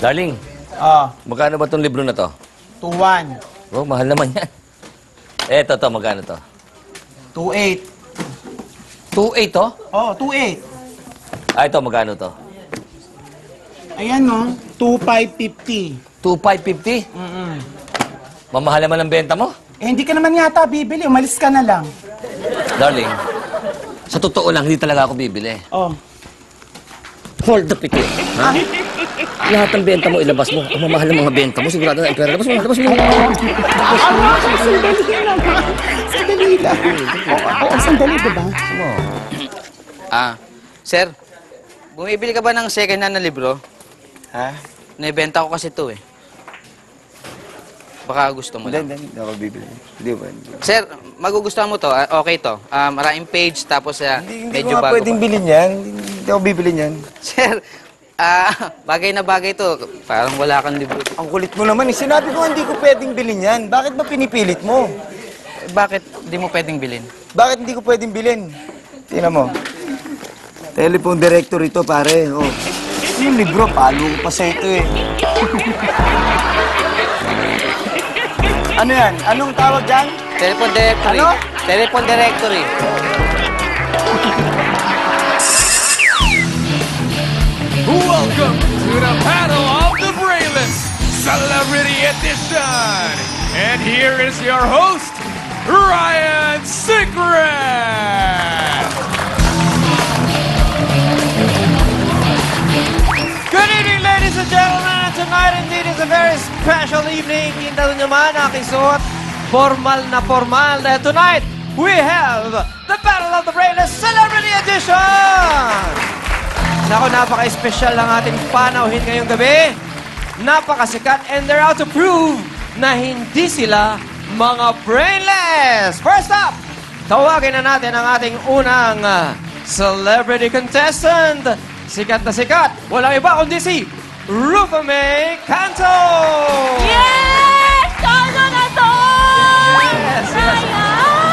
Darling, magkano ba itong libro na to? 2-1. Oh, mahal naman yan. Eto to, magkano to? 2-8. 2.8 to? Oh, 2-8. Ah, ito, magkano to? Ayan, no? 2-5-50. 2.550? Mamahal naman ang benta mo? Eh, hindi ka naman yata bibili. Umalis ka na lang. Darling, sa totoo lang, hindi talaga ako bibili. Oh. Hold the pick. Ha? Lahat ng benta mo, ilabas mo. Ang mamahal ng mga benta mo, sigurado na ang pera. Labas mo, labas mo. Sandali lang. Sandali lang. Oo, sandali, diba? Sir, bumibili ka ba ng second hand na libro? Ha? Naibenta ko kasi ito eh. Baka gusto mo lang. Hindi ako bibili. Hindi ba? Sir, magugustuhan mo to. Okay to. Maraming page, tapos Hindi medyo ko nga bago pwedeng pa. bilhin yan. Hindi ako bibili yan. Sir, bagay na bagay to. Parang wala kang libro. Ang kulit mo naman eh. Sinabi ko hindi ko pwedeng bilhin yan. Bakit ba pinipilit mo? Bakit di mo pwedeng bilhin? Bakit hindi ko pwedeng bilhin? Tingnan mo. Telephone directory ito, pare. Oh. Yung libro, palo ko pa sa ito eh. Ano yan? Anong tawag dyan? Telephone directory. Ano? Telephone directory. Welcome to the Battle of the Brainless Celebrity Edition. And here is your host, Ryan Secret. Good evening, ladies and gentlemen. Tonight indeed is a very special evening. Kita nyo naman, aking suot. Formal na formal. Dahil tonight, we have the Battle of the Brainless Celebrity Edition! Naku, napaka-espesyal ng ating panauhin ngayong gabi. Napakasikat and they're out to prove na hindi sila mga brainless. First up, tawagin na natin ang ating unang celebrity contestant. Sikat na sikat. Walang iba kundi si Rufa May Canto! Yes! Todo na to! Yes! Ryan!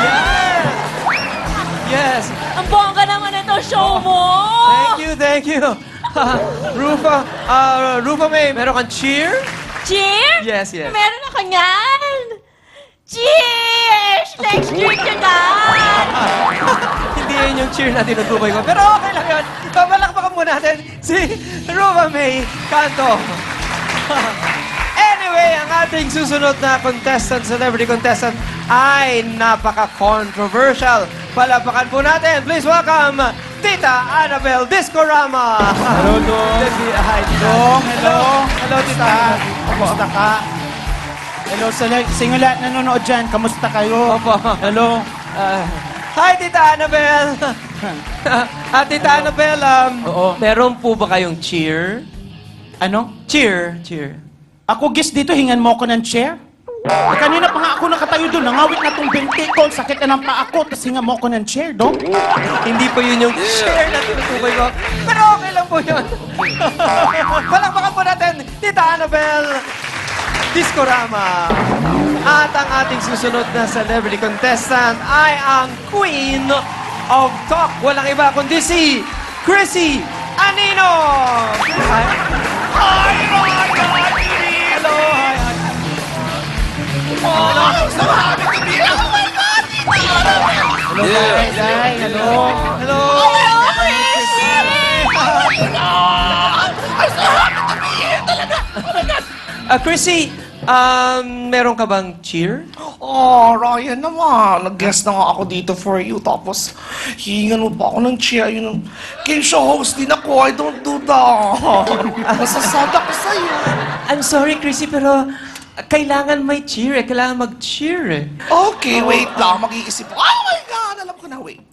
Yes! Yes! Ang bongga naman ito show mo! Thank you. Rufa May, meron kang cheer? Cheer? Yes. Meron na kanyan! Cheers! Next cheer ka na! Hindi yun yung cheer na tinutukoy ko. Pero okay lang yun. Pamalakpakan muna natin si Rufa May Canto. Anyway, ang ating susunod na contestant, celebrity contestant, ay napaka-controversial. Palapakan po natin. Please welcome Tita Annabel Discorama. Hello, Dong. Hello, Tita. Kamusta ka? Hello, sa lahat nanonood dyan. Kamusta kayo? Opo. Hello. Hi, Tita Annabel. Tita Annabel, meron po ba kayong cheer? Ano? Cheer. Ako, guess dito, hingan mo ako ng chair? Kanina pa nga ako nakatayo doon. Nangawit na tong binti ko. Sakit na ng paa ko. Tapos hingan mo ako ng chair, Dong. Hindi po yun yung cheer na tinutukoy ko. Pero okay lang po yun. Palakpakan po natin, Tita Annabel Discorama. At ang ating susunod na celebrity contestant ay ang Queen of Talk. Walang iba kundi si Chrissy Anino. Hi. Hello. Hello, Day. Hello. Hello. Chrissy, meron ka bang cheer? Oh, Ryan naman. Nag-guest na nga ako dito for you. Tapos, hihingan mo pa ako ng cheer. Yun, game show host din ako. I don't do that. Masasad ako sa'yo. I'm sorry, Chrissy, pero kailangan may cheer eh. Kailangan mag-cheer eh. Okay, wait lang. Mag-iisip ko. Oh my God! Alam ko na, wait.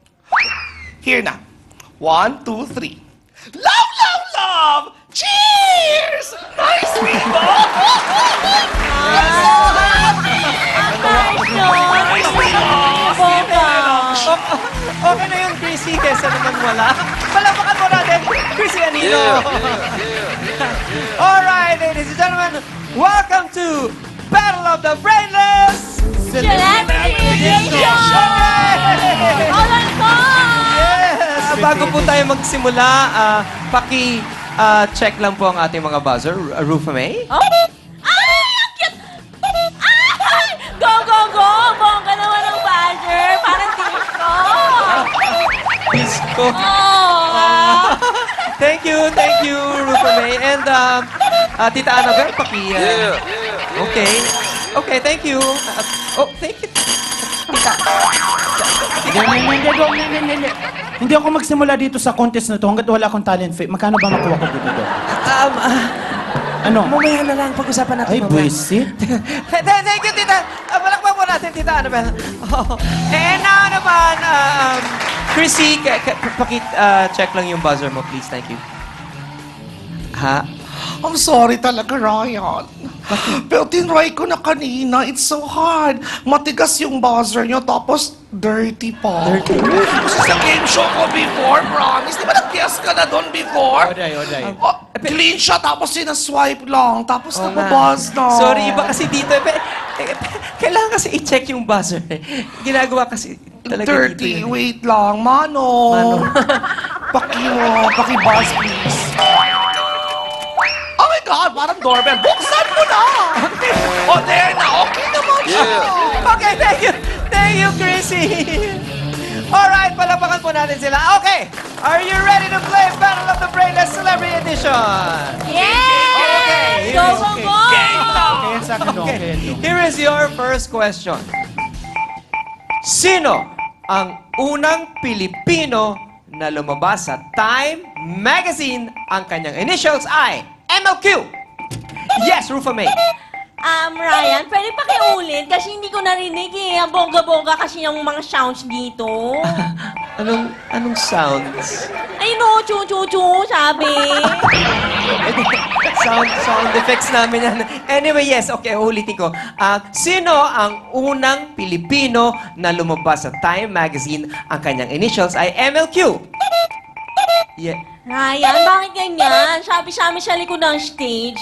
Here na. 1, 2, 3. Love, love, love! Cheers! Nice people! I'm so happy! Okay na yun, Chrissy, kesa naman wala. Palapakan mo natin, Chrissy Anino. Alright, ladies and gentlemen, welcome to Battle of the Brainless Celebrity Edition! All on Yes! Bago po tayo magsimula, check lang po ang ating mga buzzer. Rufa May? Oh? Ay! Ang cute! Ay! Go, go, go! Bongga naman ang buzzer! Parang disco! Disco. Oh! Thank you, Rufa May. And, Tita Annabelle, Okay. Okay, thank you. Thank you. Hindi. Hindi ako magsimula dito sa contest na to hanggat wala akong talent fee. Magkano ba makuha ko dito? Ano? Mamaya na lang pag-usapan natin. Ay, buwisit. Thank you, Tita. Palakpan po natin, Tita Annabelle. And now naman, Chrissy, check lang yung buzzer mo, please. Thank you. Ha? I'm sorry talaga, Ryan. Pero tinry ko na kanina. It's so hard. Matigas yung buzzer nyo, tapos dirty pa. Dirty? Kasi sa game show ko before, promise. Di ba nag-guess ka na doon before? Oday. Clean siya, tapos sinaswipe lang. Tapos nababuzz na. Sorry, iba kasi dito. Kailangan kasi i-check yung buzzer. Ginagawa kasi talaga Dirty. dito. Wait lang. Mano. Paki-buzz, please. Oh my God, parang doorbell. Buksan mo na! Oh, there na. Okay naman siya. Okay, thank you, Chrissy. Alright, palapakan po natin sila. Okay, are you ready to play Battle of the Brainless Celebrity Edition? Yes! Okay. Go, go, go! Okay, yan sa akin, okay. Here is your first question. Sino ang unang Pilipino na lumabas sa Time Magazine? Ang kanyang initials ay MLQ. Yes, Rufa May. Ryan, pwede pakiulit kasi hindi ko narinig eh. Ang bongga-bongga kasi yung mga sounds dito. Anong sounds? Ay no, chu-chu-chu, sabi. sound effects namin yan. Anyway, yes, okay, ulitin ko. Sino ang unang Pilipino na lumabas sa Time Magazine? Ang kanyang initials ay MLQ. Yeah. Ryan, bakit ganyan? Sabi sa amin sa likod ng stage,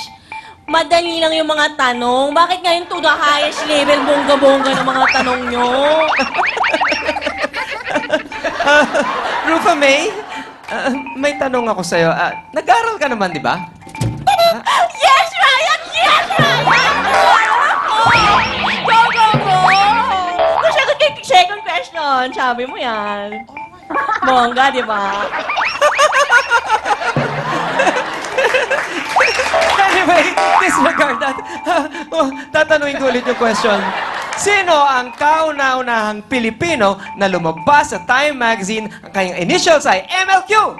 madali lang yung mga tanong. Bakit ngayon to the highest level, bongga-bongga ng mga tanong nyo? Rufa May, may tanong ako sa'yo. Nag-aral ka naman, di ba? Yes, Ryan! Yes, Ryan! Go, go, go! Masagot kay second question. Sabi mo yan. Bongga, di ba? Anyway, disregard that. Tatanungin ko ulit yung question. Sino ang kauna-unahang Pilipino na lumabas sa Time Magazine? Ang kanyang initials ay MLQ.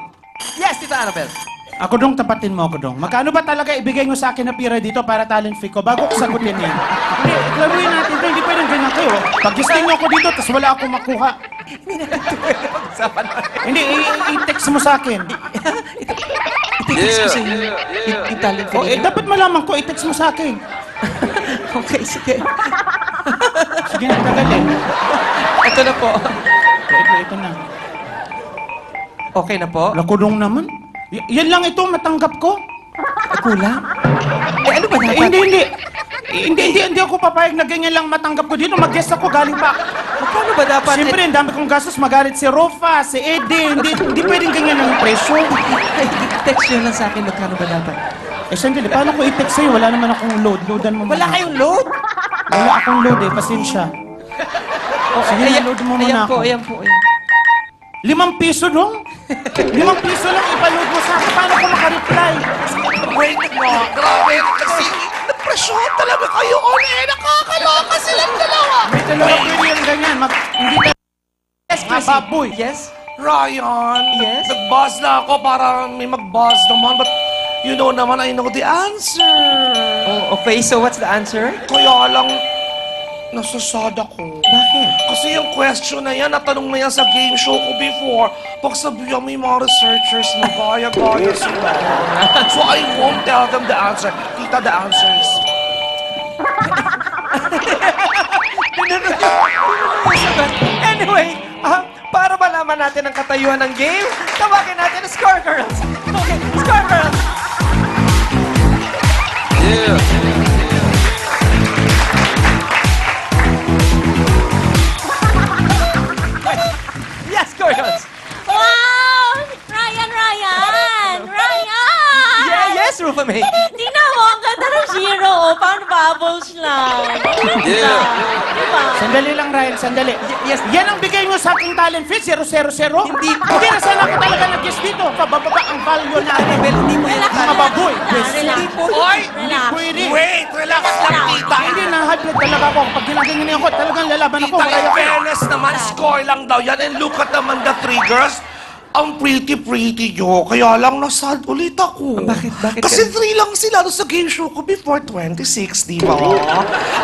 Yes, Tita Annabelle. Ako dong, tapatin mo ako dong. Magkano ba talaga ibigay mo sa akin na pira dito para talent fee ko bago ko sagutin yun? Hindi, laruin natin to. Hindi pwedeng ganyan kayo. Pag-guestin mo ako dito, tapos wala akong makuha. Hindi na ito pwede pag-usapan natin. Hindi, i-text mo sa akin. I-text ko sa inyo. Yung talent fee ninyo. Dapat malaman ko, i-text mo sa akin. Okay, sige. Sige na, tagalin. Ito na po. Ito na. Okay na po? Lako dong naman. Yan lang ito, matanggap ko. Kulang? Ano ba dapat? Hindi ako papayag na ganyan lang matanggap ko dito. Mag-guess ako, galing pa. Magkano ba dapat? Siyempre, ang dami kong gastos. Magalit si Rofa, si Eddie. Hindi pwedeng ganyan ang presyo. Ay, text nyo lang sa akin. Magkano ba dapat? Sandali, paano ko i-text sa'yo? Wala naman akong load. Loadan mo Wala muna. kayong load? Wala akong load pasensya. Sige, load mo muna ako. Ayan po. 5 piso dong? 5 piso lang ipaload mo sa akin. Paano ko makareply? Wait mo. Grabe. Kasi napresyon talaga kayo on eh. Nakakaloka silang dalawa. May dalawa pwede yung ganyan. Hindi ka Yes, Chrissy. baboy. Yes? Ryan, Yes? nag-buzz na ako para may mag-buzz naman. But you know naman, I know the answer. Oh, okay, so what's the answer? Kaya lang, nasasad ako. Bakit? Kasi yung question na yan, natanong na yan sa game show ko before. Pag sabihan mo yung mga researchers na gaya-gaya sila. So I won't tell them the answer. Tita, the answer is... Anyway, para malaman natin ang katayuan ng game, tawagin natin ang Score Girls. Okay, Score Girls! Yes, Score Girls! Wow! Ryan! bubbles lang. Yeah. Diba? Sandali lang, Ryan, sandali. Yes. Yan ang bigay mo sa aking talent fee, 000? Hindi. Hindi na sana ako talaga nag-guess dito. Pababa ang value na Annabelle, hindi mo yan. Relax mga baboy. Relax. Hindi po. Oy! Relax. Pwede. Wait, relax lang, tita. Hindi na hybrid talaga ako. Pag ginaganyan ako, talagang lalaban ako. Tita, in Kaya fairness naman, score lang daw yan. And look at naman the three girls. Ang pretty nyo. Kaya lang nasad ulit ako. Bakit? Bakit Kasi ka- 3 lang sila doon sa game show ko before 26, di ba?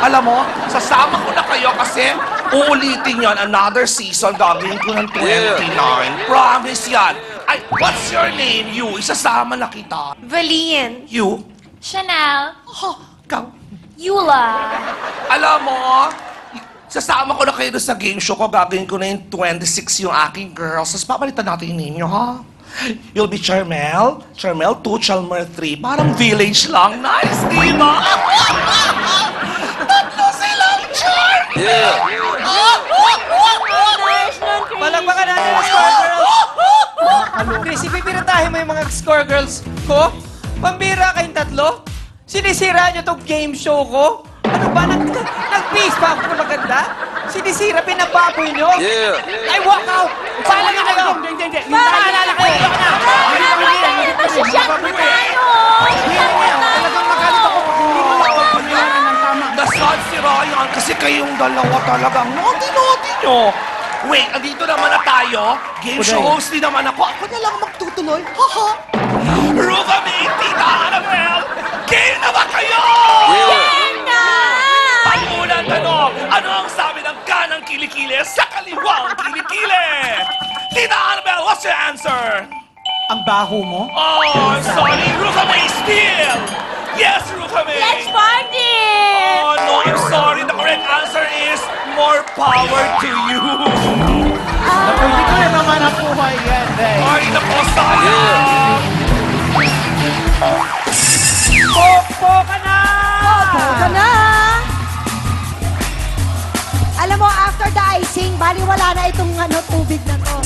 Alam mo, sasama ko na kayo kasi uulitin yan. Another season, gagawin ko ng 29. Promise yan. Ay, what's your name? You, isasama na kita. Valine. You? Chanel. Ha, ikaw. Eula. Alam mo, sasama ko na kayo doon sa game show ko. Gagawin ko na yung 26 yung aking girls. Tapos papalitan natin yung name nyo, ha? You'll be Charmel, Charmel 2, Chalmer 3. Parang village lang. Nice, di ba? Tatlo silang Charm! Yeah. Nice nun, Chris. Palakpakan natin ang score girls. Chris, ipipiratahin mo yung mga score girls ko? Pambira kayong tatlo? Sinisira niyo tong game show ko? Ano ba? Nag-peace pa ako na maganda? Sinisira, pinababoy niyo? Yeah. I walk out! Paalam na kayo! Hindi. Paalala kayo! Kasi siya tayo! Talagang magalit ako pag hindi mo ako pagkailangan ng tama. Nasaan si Ryan? Kasi kayong dalawa talagang naughty nyo. Wait, andito naman na tayo. Game show host din naman ako. Ako na lang magtutuloy. Haha. Ruka May, Tita Annabelle, game na ba kayo? Ang unang tanong, ano ang sabi ng kanang kilikili sa kaliwang kilikili? Tita Annabelle, what's your answer? Ang baho mo? Oh, I'm sorry. Ruka May still. Yes, Ruka May. Let's party! Oh, no, I'm sorry. The correct answer is more power to you. Hindi ko na naman nakuha yan, eh. Ay, naku, sayang. Popo ka na! Ka na! Alam mo, after the icing, baliwala na itong tubig na to.